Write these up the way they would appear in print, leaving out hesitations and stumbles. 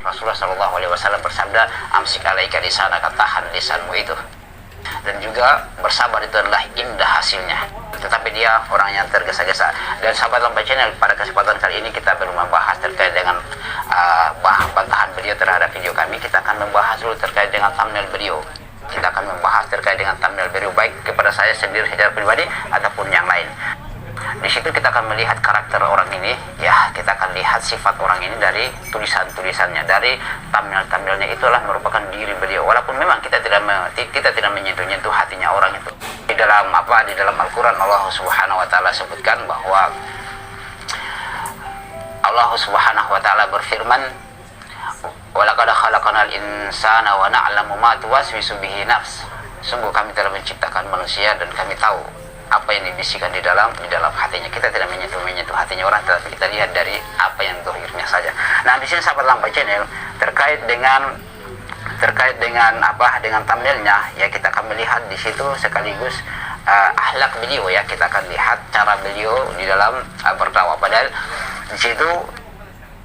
Rasulullah Shallallahu Alaihi Wasallam bersabda, amsik alaika lisanaka, tahan lisanmu itu. Dan juga bersabar itu adalah indah hasilnya, tetapi dia orang yang tergesa-gesa. Dan sahabat Lampai Channel, pada kesempatan kali ini kita belum membahas terkait dengan bantahan beliau terhadap video kami. Kita akan membahas dulu terkait dengan thumbnail beliau. Kita akan membahas terkait dengan thumbnail beliau, baik kepada saya sendiri secara pribadi ataupun yang lain. Di situ kita akan melihat karakter orang ini, ya, kita akan lihat sifat orang ini dari tulisan-tulisannya, dari thumbnail-thumbnailnya. Itulah merupakan diri beliau. Walaupun memang kita tidak menyentuh hatinya orang itu. Di dalam Al-Quran Allah Subhanahu Wa Taala sebutkan bahwa Allah Subhanahu Wa Taala berfirman, walaqad khalaqnal insana wa na'lamu ma tuwaswisu bihi nafs. Sungguh kami telah menciptakan manusia dan kami tahu apa yang dibisikkan di dalam hatinya. Kita tidak menyentuh hatinya orang, tetapi kita lihat dari apa yang zahirnya saja. Nah, di sini sahabat Lampai Channel, terkait dengan thumbnailnya, ya, kita akan melihat di situ sekaligus akhlak beliau, ya. Kita akan lihat cara beliau di dalam berdakwah. Padahal di situ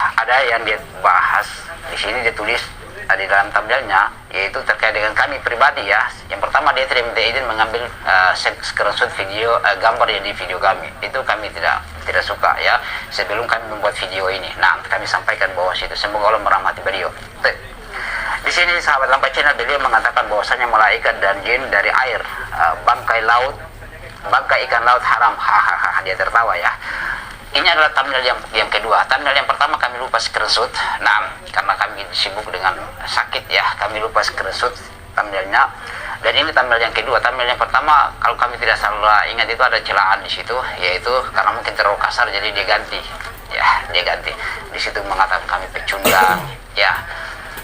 ada yang dia bahas, di sini dia tulis di dalam thumbnailnya, yaitu terkait dengan kami pribadi, ya. Yang pertama, dia tidak minta izin mengambil screenshot video, gambar yang di video kami. Itu kami tidak suka, ya, sebelum kami membuat video ini. Nah, kami sampaikan bahwa situ semoga Allah merahmati beliau. Di sini sahabat Lampai Channel, beliau mengatakan bahwasanya malaikat dan jin dari air, bangkai ikan laut haram. Hahaha, dia tertawa, ya. Ini adalah thumbnail yang kedua. Thumbnail yang pertama kami lupa screenshot. Nah, karena kami sibuk dengan sakit, ya, kami lupa screenshot thumbnailnya. Dan ini thumbnail yang kedua. Thumbnail yang pertama, kalau kami tidak salah ingat, itu ada celaan di situ, yaitu karena mungkin terlalu kasar, jadi dia ganti. Ya, dia ganti. Di situ mengatakan kami pecundang, ya.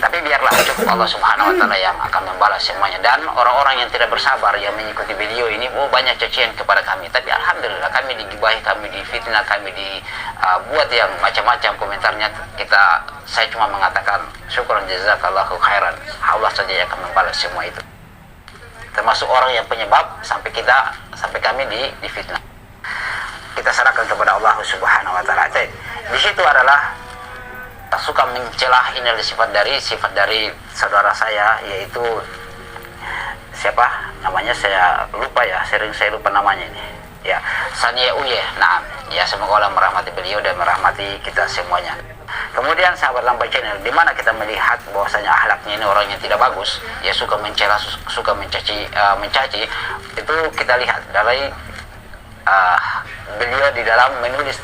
Tapi biarlah, cukup Allah Subhanahu Wa Taala yang akan membalas semuanya. Dan orang-orang yang tidak bersabar yang mengikuti beliau ini, banyak cacian kepada kami. Tapi alhamdulillah, kami digibahi, kami difitnah, kami dibuat yang macam-macam komentarnya. Saya cuma mengatakan syukuran jazakallahu khairan. Allah saja yang akan membalas semua itu. Termasuk orang yang penyebab sampai kami difitnah. Kita serahkan kepada Allah Subhanahu Wa Taala. Di situ adalah suka mencelah. Ini adalah sifat dari saudara saya, yaitu siapa namanya, saya lupa, ya, sering saya lupa namanya ini, ya, Sania Uye. Nah, ya, semoga Allah merahmati beliau dan merahmati kita semuanya. Kemudian sahabat Lampai Channel, di mana kita melihat bahwasanya akhlaknya ini orang yang tidak bagus, ya, suka mencela, suka mencaci, itu kita lihat dari beliau di dalam menulis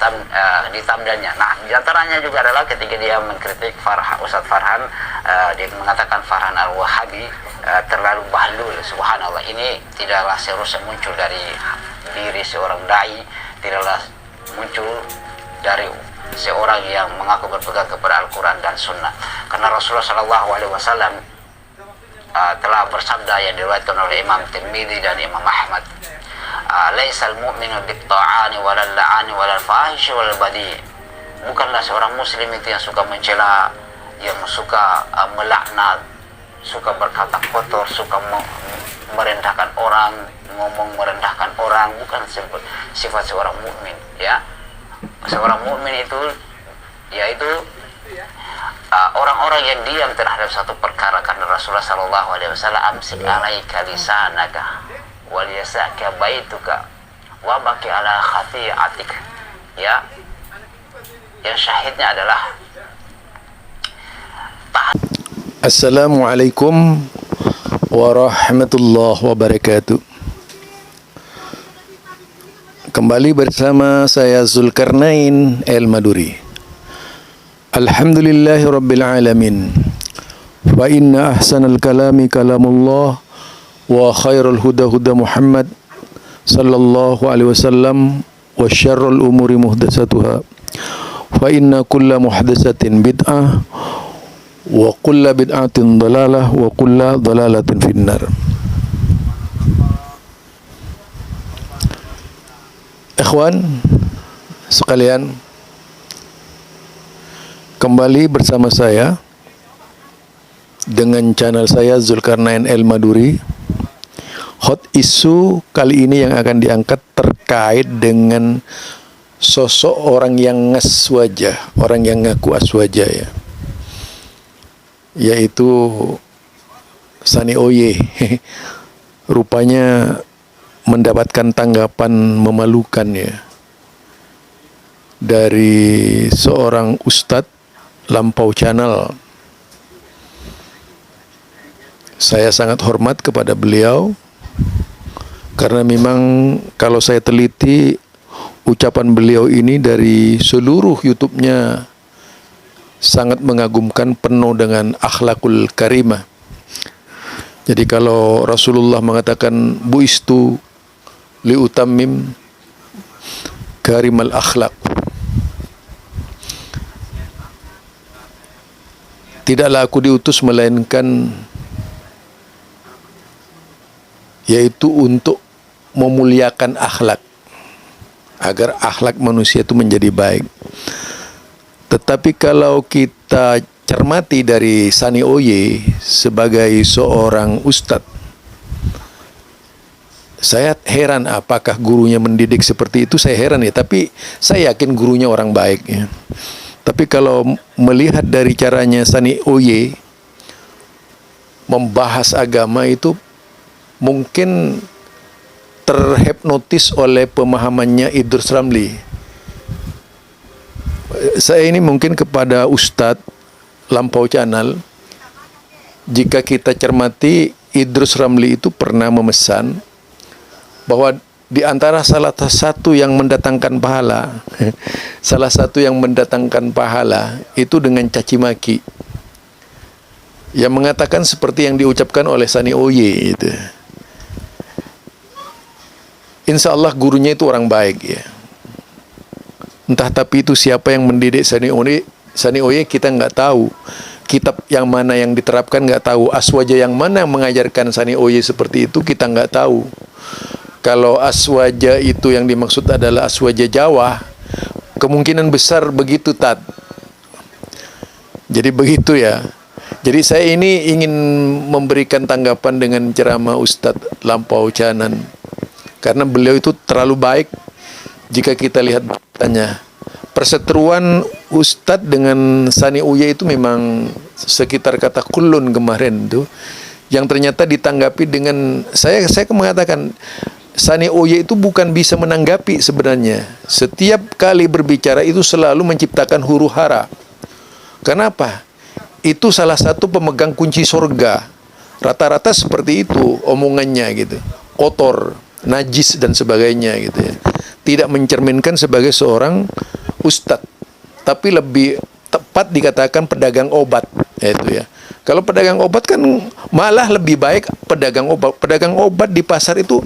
di thumbnailnya. Nah, di antaranya juga adalah ketika dia mengkritik Ustadz Farhan, dia mengatakan Farhan Al-Wahabi terlalu bahlul. Subhanallah, ini tidaklah seharusnya muncul dari diri seorang dai, tidaklah muncul dari seorang yang mengaku berpegang kepada Al-Quran dan Sunnah. Karena Rasulullah Shallallahu Alaihi Wasallam telah bersabda yang diriwayatkan oleh Imam Tirmidzi dan Imam Ahmad, laisal mu'minu bit-ta'ani walal la'ani walal fahish walal badi. Bukanlah seorang muslim itu yang suka mencela, yang suka melaknat, suka berkata kotor, suka merendahkan orang, ngomong merendahkan orang. Bukan sifat seorang mukmin, ya. Seorang mukmin itu yaitu orang-orang yang diam terhadap satu perkara. Karena Rasulullah Shallallahu Alaihi Wasallam, amsik alaika lisanaka wal yasaka baituka wa baki ala khati'atik, ya. Yang syahidnya adalah Assalamualaikum warahmatullahi wabarakatuh. Kembali bersama saya Zulkarnain Al-Maduri. Alhamdulillahi rabbil alamin. Wa inna ahsanal kalami kalamullah wa khairul huda huda Muhammad sallallahu alaihi wasallam wa syarrul umuri muhdatsatuha. Fa inna kulla muhdatsatin bid'ah wa kulla bid'atin dalalah wa kulla dalalatin finnar. Ikhwan sekalian, kembali bersama saya dengan channel saya Zulkarnain Al-Maduri. Hot issue kali ini yang akan diangkat terkait dengan sosok orang yang ngas wajah, orang yang ngaku aswaja, ya. yaitu Sani Oye. Rupanya mendapatkan tanggapan memalukan ya dari seorang ustadz Lampau Channel. Saya sangat hormat kepada beliau karena memang kalau saya teliti ucapan beliau ini dari seluruh YouTube-nya sangat mengagumkan, penuh dengan akhlakul karimah. Jadi kalau Rasulullah mengatakan buistu liutammim karimal akhlak, tidaklah aku diutus melainkan yaitu untuk memuliakan akhlak, agar akhlak manusia itu menjadi baik. Tetapi kalau kita cermati dari Sani Oye sebagai seorang ustadz, saya heran apakah gurunya mendidik seperti itu. Saya heran ya, tapi saya yakin gurunya orang baik ya. Tapi kalau melihat dari caranya Sani Oye membahas agama itu, mungkin terhipnotis oleh pemahamannya Idrus Ramli. Saya ini mungkin kepada Ustadz Lampau Channel, jika kita cermati, Idrus Ramli itu pernah memesan bahwa di antara salah satu yang mendatangkan pahala salah satu yang mendatangkan pahala itu dengan caci maki, yang mengatakan seperti yang diucapkan oleh Sani Oye itu. Insya Allah gurunya itu orang baik ya. Entah tapi itu siapa yang mendidik Sani Oye kita nggak tahu. Kitab yang mana yang diterapkan nggak tahu. Aswaja yang mana yang mengajarkan Sani Oye seperti itu kita nggak tahu. Kalau aswaja itu yang dimaksud adalah aswaja Jawa, kemungkinan besar begitu Tat. Jadi begitu ya. Jadi saya ini ingin memberikan tanggapan dengan ceramah Ustadz Lampau Channel, karena beliau itu terlalu baik. Jika kita lihat tanya perseteruan Ustadz dengan Sani Oye itu memang sekitar kata kulun kemarin tuh, yang ternyata ditanggapi dengan saya mengatakan Sani Oye itu bukan bisa menanggapi sebenarnya. Setiap kali berbicara itu selalu menciptakan huru hara. Kenapa? Itu salah satu pemegang kunci surga. Rata-rata seperti itu omongannya gitu. Kotor, najis dan sebagainya gitu ya. Tidak mencerminkan sebagai seorang ustadz, tapi lebih tepat dikatakan pedagang obat, itu ya. Kalau pedagang obat kan malah lebih baik pedagang obat. Pedagang obat di pasar itu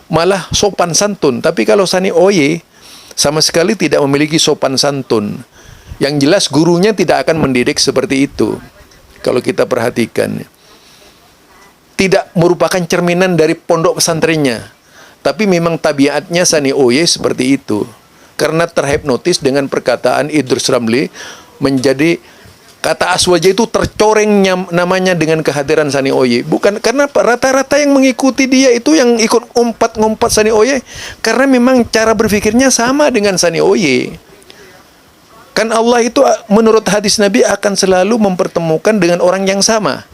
malah sopan santun. Tapi kalau Sani Oye sama sekali tidak memiliki sopan santun. Yang jelas gurunya tidak akan mendidik seperti itu. Kalau kita perhatikan, tidak merupakan cerminan dari pondok pesantrennya. Tapi memang tabiatnya Sani Oye seperti itu. Karena terhipnotis dengan perkataan Idrus Ramli, menjadi kata aswaja itu tercoreng namanya dengan kehadiran Sani Oye. Bukan karena rata-rata yang mengikuti dia itu yang ikut ngompat Sani Oye, karena memang cara berpikirnya sama dengan Sani Oye. Kan Allah itu menurut hadis Nabi akan selalu mempertemukan dengan orang yang sama.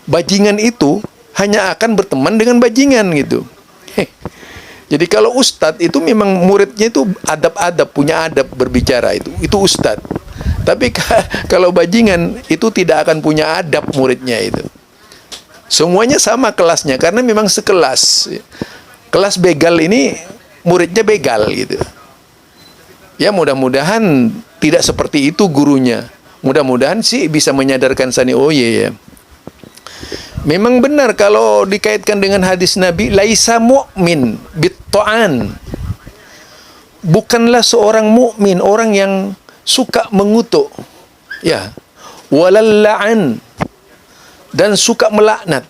Bajingan itu hanya akan berteman dengan bajingan gitu. Jadi kalau ustadz itu memang muridnya itu adab-adab, punya adab berbicara, itu ustadz. Tapi kalau bajingan itu tidak akan punya adab muridnya itu. Semuanya sama kelasnya karena memang sekelas. Kelas begal ini muridnya begal gitu. Ya mudah-mudahan tidak seperti itu gurunya. Mudah-mudahan sih bisa menyadarkan Sani Oye ya. Memang benar kalau dikaitkan dengan hadis Nabi, laisa mu'min bitta'an. Bukanlah seorang mukmin orang yang suka mengutuk. Ya. Walal la'an, dan suka melaknat.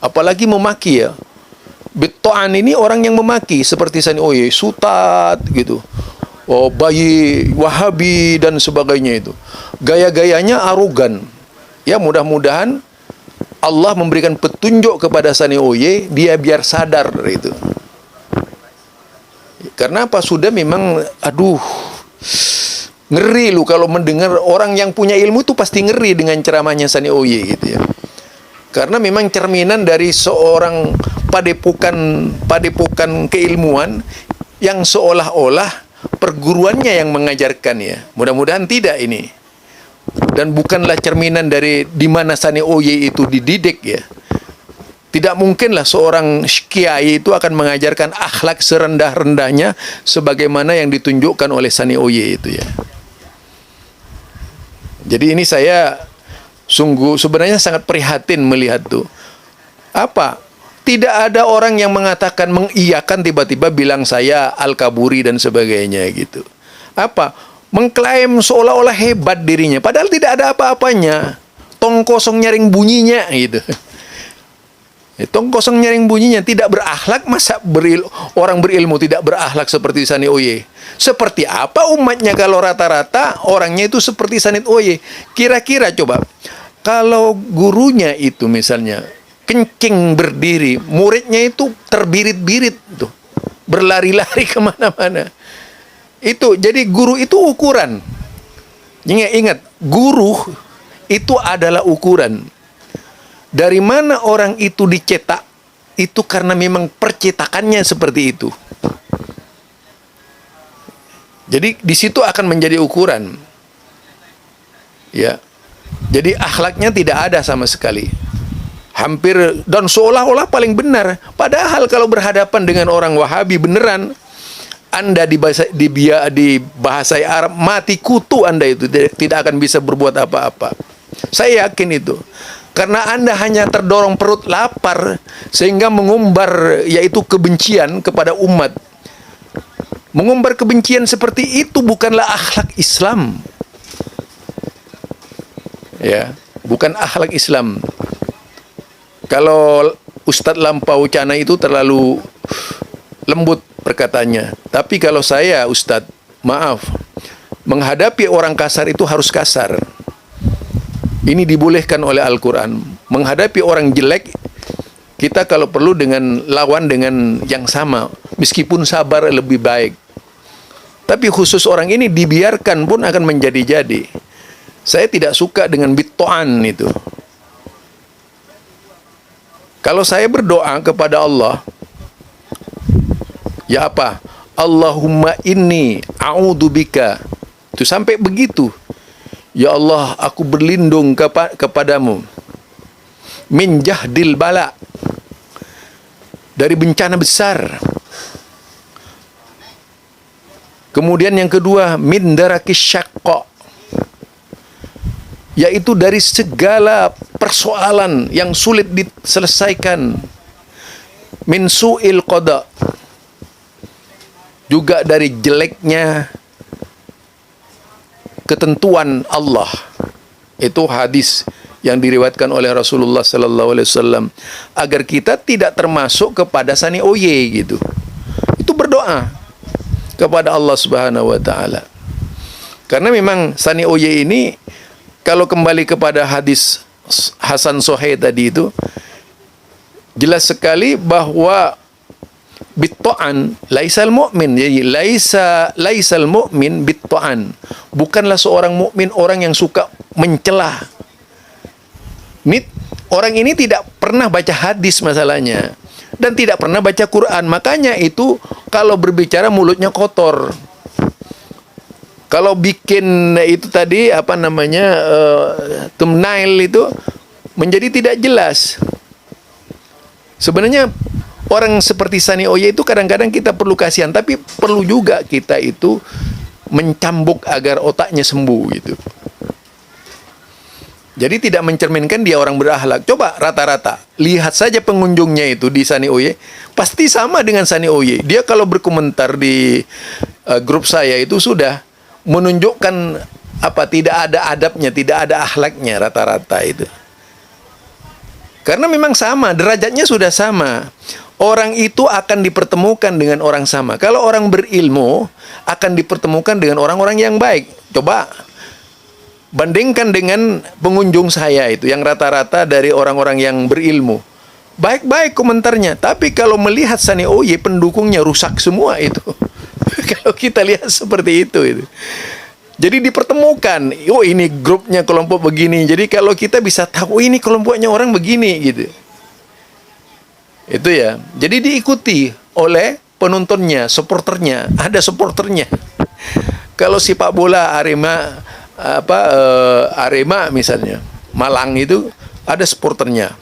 Apalagi memaki ya. Bitta'an ini orang yang memaki seperti Sani Oye, sutat gitu. Oh, bayi Wahabi dan sebagainya itu. Gaya-gayanya arogan. Ya mudah-mudahan Allah memberikan petunjuk kepada Sani Oye, dia biar sadar itu. Karena apa? Sudah memang, Ngeri lu kalau mendengar orang yang punya ilmu itu pasti ngeri dengan ceramahnya Sani Oye gitu ya. Karena memang cerminan dari seorang padepokan keilmuan yang seolah-olah perguruannya yang mengajarkan ya. Mudah-mudahan tidak ini. Dan bukanlah cerminan dari di mana Sani Oye itu dididik ya. Tidak mungkinlah seorang kiai itu akan mengajarkan akhlak serendah-rendahnya sebagaimana yang ditunjukkan oleh Sani Oye itu ya. Jadi ini saya sungguh sebenarnya sangat prihatin melihat tuh. Apa? Tidak ada orang yang mengatakan mengiyakan tiba-tiba bilang saya Al-Kaburi dan sebagainya gitu. Apa? Mengklaim seolah-olah hebat dirinya padahal tidak ada apa-apanya. Tong kosong nyaring bunyinya gitu. Tong kosong nyaring bunyinya, tidak berakhlak. Masa orang berilmu tidak berakhlak seperti Sani Oye? Seperti apa umatnya kalau rata-rata orangnya itu seperti Sani Oye? Kira-kira coba, kalau gurunya itu misalnya kencing berdiri, muridnya itu terbirit-birit tuh, berlari-lari kemana-mana. Itu, jadi guru itu ukuran. Ingat, guru itu adalah ukuran. Dari mana orang itu dicetak? Itu karena memang percetakannya seperti itu. Jadi di situ akan menjadi ukuran. Ya. Jadi akhlaknya tidak ada sama sekali. Hampir dan seolah-olah paling benar. Padahal kalau berhadapan dengan orang Wahabi beneran, Anda dibahasai Arab, mati kutu Anda itu tidak akan bisa berbuat apa-apa. Saya yakin itu. Karena Anda hanya terdorong perut lapar sehingga mengumbar yaitu kebencian kepada umat. Mengumbar kebencian seperti itu bukanlah akhlak Islam. Ya, bukan akhlak Islam. Kalau Ustadz Lampau Cana itu terlalu lembut perkataannya. Tapi kalau saya Ustadz, maaf, menghadapi orang kasar itu harus kasar. Ini dibolehkan oleh Al-Quran. Menghadapi orang jelek, kita kalau perlu lawan dengan yang sama. Meskipun sabar lebih baik. Tapi khusus orang ini dibiarkan pun akan menjadi-jadi. Saya tidak suka dengan bitto'an itu. Kalau saya berdoa kepada Allah, ya apa? Allahumma inni a'udzubika. Itu sampai begitu. Ya Allah, aku berlindung kepadamu min jahdil bala, dari bencana besar. Kemudian yang kedua, min darakis syaqqa, yaitu dari segala persoalan yang sulit diselesaikan. Min su'il qada, juga dari jeleknya ketentuan Allah. Itu hadis yang diriwayatkan oleh Rasulullah sallallahu alaihi wasallam, agar kita tidak termasuk kepada Sani Oye gitu. Itu berdoa kepada Allah Subhanahu wa taala. Karena memang Sani Oye ini, kalau kembali kepada hadis Hasan Sohei tadi itu, jelas sekali bahwa bitto'an laisal mu'min. Jadi laisal mu'min bitto'an. Bukanlah seorang mukmin orang yang suka mencela. Orang ini tidak pernah baca hadis masalahnya, dan tidak pernah baca Quran. Makanya itu kalau berbicara mulutnya kotor. Kalau bikin itu tadi apa namanya thumbnail itu menjadi tidak jelas. Sebenarnya orang seperti Sani Oye itu kadang-kadang kita perlu kasihan, tapi perlu juga kita itu mencambuk agar otaknya sembuh gitu. Jadi tidak mencerminkan dia orang berakhlak. Coba rata-rata lihat saja pengunjungnya itu di Sani Oye, pasti sama dengan Sani Oye. Dia kalau berkomentar di grup saya itu sudah menunjukkan apa, tidak ada adabnya, tidak ada akhlaknya rata-rata itu. Karena memang sama, derajatnya sudah sama. Orang itu akan dipertemukan dengan orang sama. Kalau orang berilmu akan dipertemukan dengan orang-orang yang baik. Coba bandingkan dengan pengunjung saya itu yang rata-rata dari orang-orang yang berilmu. Baik-baik komentarnya, tapi kalau melihat Sani Oye pendukungnya rusak semua itu. Kalau kita lihat seperti itu. Jadi dipertemukan, oh ini grupnya kelompok begini. Jadi kalau kita bisa tahu, oh ini kelompoknya orang begini gitu. Itu ya. Jadi diikuti oleh penontonnya, supporternya. Ada supporternya. Kalau sepak bola Arema Arema misalnya, Malang itu ada supporternya.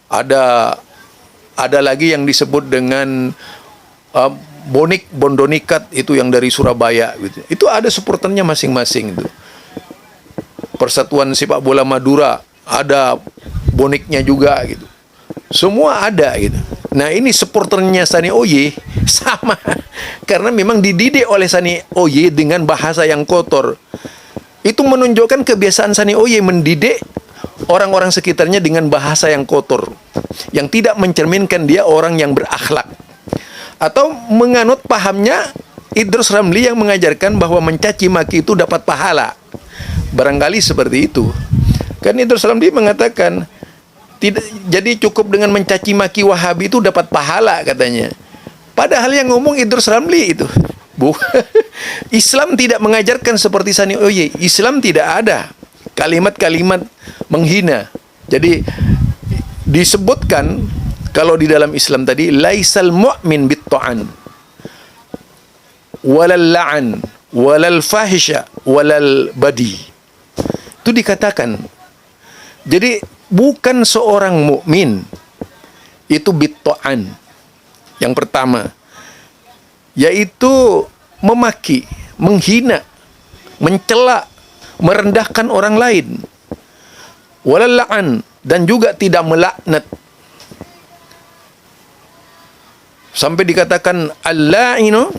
Ada lagi yang disebut dengan Bonik Bondonikat, itu yang dari Surabaya gitu. Itu ada supporternya masing-masing itu. Persatuan Sepak Bola Madura ada boniknya juga gitu. Semua ada gitu. Nah, ini supporternya Sani Oye sama karena memang dididik oleh Sani Oye dengan bahasa yang kotor. Itu menunjukkan kebiasaan Sani Oye mendidik orang-orang sekitarnya dengan bahasa yang kotor, yang tidak mencerminkan dia orang yang berakhlak. Atau menganut pahamnya Idrus Ramli yang mengajarkan bahwa mencaci maki itu dapat pahala. Barangkali seperti itu. Kan Idrus Ramli mengatakan, tidak, jadi cukup dengan mencaci maki Wahabi itu dapat pahala katanya. Padahal yang ngomong Idrus Ramli itu. Islam tidak mengajarkan seperti Sani Oye. Islam tidak ada kalimat-kalimat menghina. Jadi disebutkan kalau di dalam Islam tadi, laisal mu'min bit-ta'an walal la'an walal fahisha walal badi. Itu dikatakan. Jadi bukan seorang mukmin itu bit-ta'an. Yang pertama, yaitu memaki, menghina, mencela, merendahkan orang lain. Walal la'an, dan juga tidak melaknat. Sampai dikatakan al-la'inu.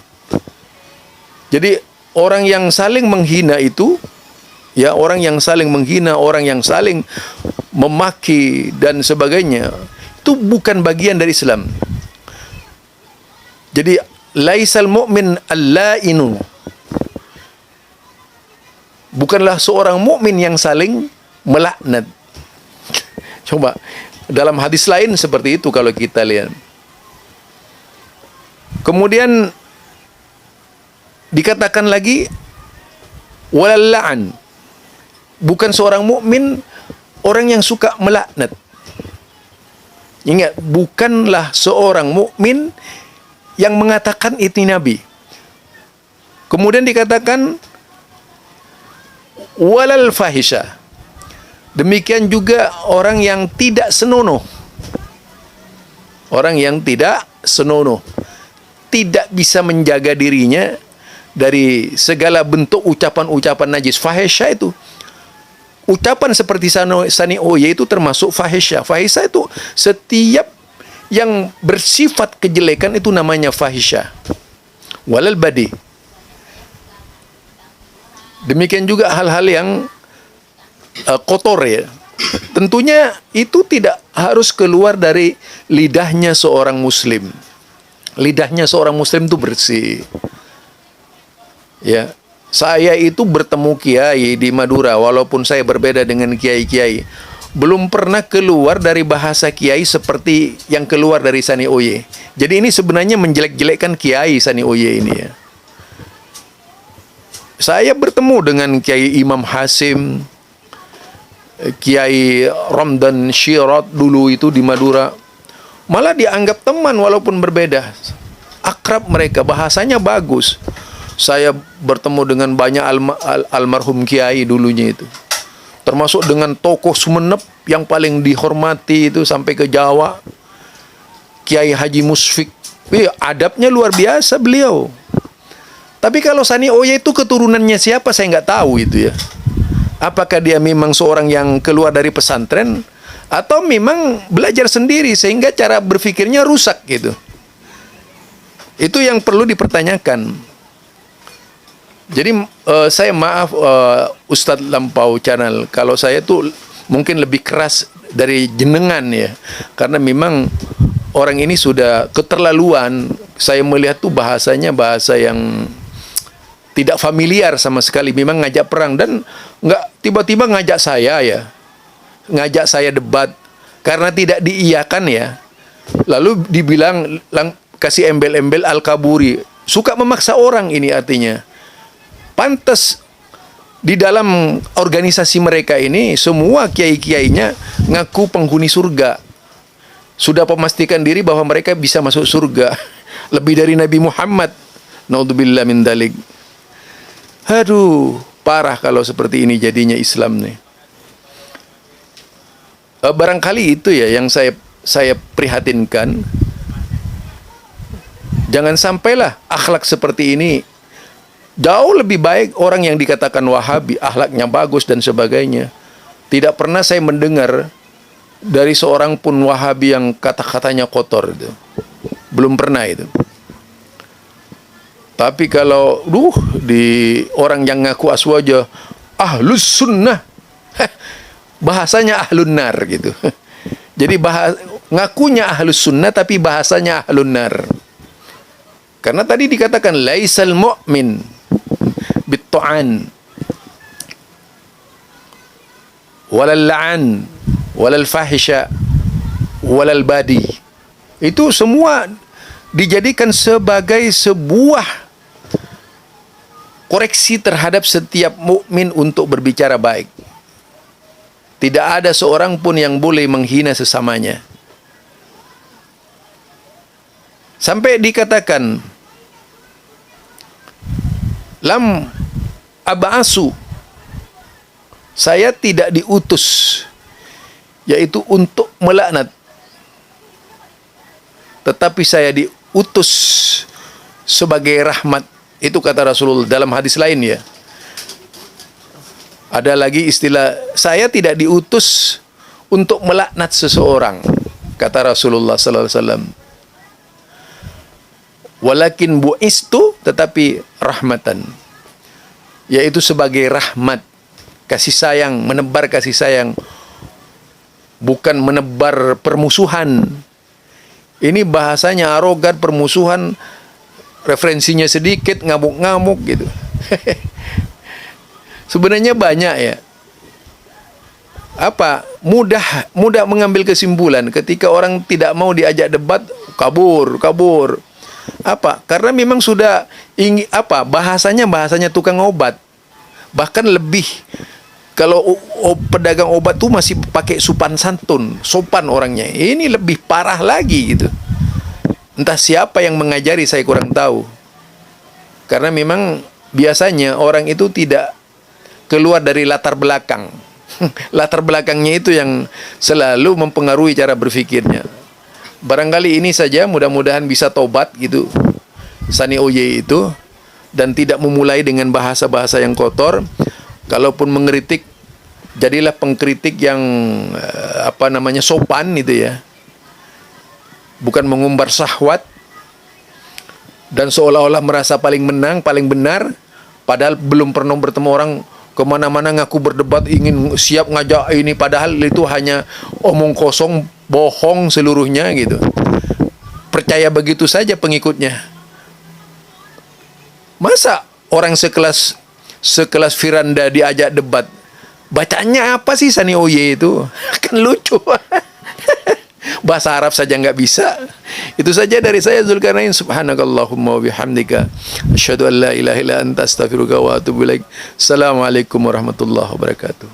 Jadi orang yang saling menghina itu, ya, orang yang saling menghina, orang yang saling memaki dan sebagainya, itu bukan bagian dari Islam. Jadi laisal mu'min al-la'inu. Bukanlah seorang mukmin yang saling melaknat. Coba dalam hadis lain seperti itu kalau kita lihat. Kemudian dikatakan lagi walal la'an. Bukan seorang mukmin orang yang suka melaknat. Ingat, bukanlah seorang mukmin yang mengatakan itu Nabi. Kemudian dikatakan walal fahisha. Demikian juga orang yang tidak senonoh. Orang yang tidak senonoh, tidak bisa menjaga dirinya dari segala bentuk ucapan-ucapan najis. Fahisha itu, ucapan seperti Sani Oye itu termasuk fahisha. Fahisha itu setiap yang bersifat kejelekan itu namanya fahisha. Walal badi. Demikian juga hal-hal yang kotor ya. Tentunya itu tidak harus keluar dari lidahnya seorang muslim. Lidahnya seorang muslim itu bersih. Ya, saya itu bertemu kiai di Madura, walaupun saya berbeda dengan kiai-kiai, belum pernah keluar dari bahasa kiai seperti yang keluar dari Sani Oye. Jadi ini sebenarnya menjelek-jelekkan kiai Sani Oye ini ya. Saya bertemu dengan Kiai Imam Hasim, Kiai Ramdan Syirat dulu itu di Madura. Malah dianggap teman walaupun berbeda. Akrab mereka, bahasanya bagus. Saya bertemu dengan banyak almarhum kiai dulunya itu. Termasuk dengan tokoh Sumenep yang paling dihormati itu sampai ke Jawa, Kiai Haji Musfik. Adabnya luar biasa beliau. Tapi kalau Sani Oye itu keturunannya siapa saya nggak tahu itu ya. Apakah dia memang seorang yang keluar dari pesantren atau memang belajar sendiri sehingga cara berpikirnya rusak gitu. Itu yang perlu dipertanyakan. Jadi saya maaf Ustadz Lampau Channel kalau saya tuh mungkin lebih keras dari jenengan ya. Karena memang orang ini sudah keterlaluan. Saya melihat tuh bahasanya bahasa yang tidak familiar sama sekali. Memang ngajak perang dan nggak tiba-tiba ngajak saya ya. Ngajak saya debat karena tidak diiyakan ya. Lalu dibilang kasih embel-embel Al-Kaburi. Suka memaksa orang ini artinya. Pantas di dalam organisasi mereka ini semua kiai-kiainya ngaku penghuni surga. Sudah memastikan diri bahwa mereka bisa masuk surga. Lebih dari Nabi Muhammad. Naudzubillah min dalik. Aduh, parah kalau seperti ini jadinya Islam nih. Barangkali itu ya yang saya prihatinkan. Jangan sampailah akhlak seperti ini. Jauh lebih baik orang yang dikatakan Wahabi, akhlaknya bagus dan sebagainya. Tidak pernah saya mendengar dari seorang pun Wahabi yang kata-katanya kotor itu. Belum pernah itu. Tapi kalau di orang yang ngaku aswaja ahlus sunnah, bahasanya ahlun nar gitu. Jadi ngakunya ahlus sunnah tapi bahasanya ahlun nar. Karena tadi dikatakan laisal mu'min bit-ta'an walal la'an walal fahisha walal badi. Itu semua dijadikan sebagai sebuah koreksi terhadap setiap mukmin untuk berbicara baik. Tidak ada seorang pun yang boleh menghina sesamanya. Sampai dikatakan lam ab'asu, saya tidak diutus yaitu untuk melaknat, tetapi saya diutus sebagai rahmat. Itu kata Rasulullah dalam hadis lain ya. Ada lagi istilah, saya tidak diutus untuk melaknat seseorang, kata Rasulullah sallallahu alaihi wasallam. Walakin bu'istu, tetapi rahmatan, yaitu sebagai rahmat, kasih sayang, menebar kasih sayang, bukan menebar permusuhan. Ini bahasanya arogan, permusuhan, referensinya sedikit, ngamuk-ngamuk gitu. Sebenarnya banyak ya. Mudah mengambil kesimpulan ketika orang tidak mau diajak debat, kabur. Karena memang sudah bahasanya tukang obat. Bahkan lebih, kalau pedagang obat tuh masih pakai sopan orangnya. Ini lebih parah lagi gitu. Entah siapa yang mengajari, saya kurang tahu. Karena memang biasanya orang itu tidak keluar dari latar belakang. Latar belakangnya itu yang selalu mempengaruhi cara berpikirnya. Barangkali ini saja, mudah-mudahan bisa tobat gitu Sani Oye itu, dan tidak memulai dengan bahasa-bahasa yang kotor. Kalaupun mengkritik, jadilah pengkritik yang sopan gitu ya. Bukan mengumbar syahwat dan seolah-olah merasa paling menang, paling benar, padahal belum pernah bertemu orang, kemana-mana ngaku berdebat, ingin siap ngajak ini, padahal itu hanya omong kosong, bohong seluruhnya gitu. Percaya begitu saja pengikutnya. Masa orang sekelas Firanda diajak debat, bacanya apa sih Sani Oye itu? Kan lucu. Bahasa Arab saja nggak bisa. Itu saja dari saya, Zulkarnain. Subhanakallahumma wa bihamdika asyhadu an la ilaha illa anta astaghfiruka wa atubu ilaik. Assalamualaikum warahmatullahi wabarakatuh.